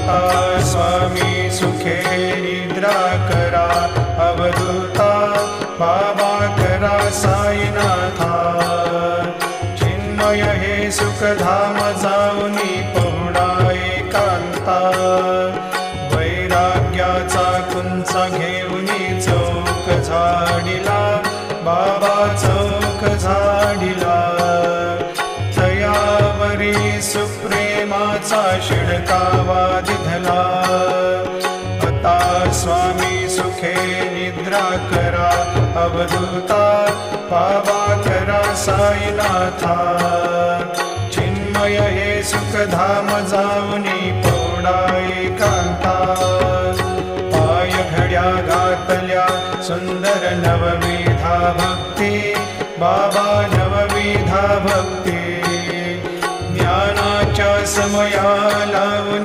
आता स्वामी सुखे निद्रा करा, अवधूता बाबा करा साईनाथा। चिन्मय हे सुखधाम जाऊनी पहुडा एकांता, वैराग्याचा कुंचा घेऊनी चौक झाडिला, बाबा चौक झाडिला। तयावरी सुप्रेमाचा शिडकावा दिधला, आता स्वामी सुखे निद्रा करा, अवधूता बाबा करा साईनाथा। चिन्मय हे सुखधाम जाऊनी पहुडा एकांता, पाय घड्या घातल्या सुंदर नवविधा भक्ती, बाबा नवविधा भक्ती। ज्ञानाच्या समया लावून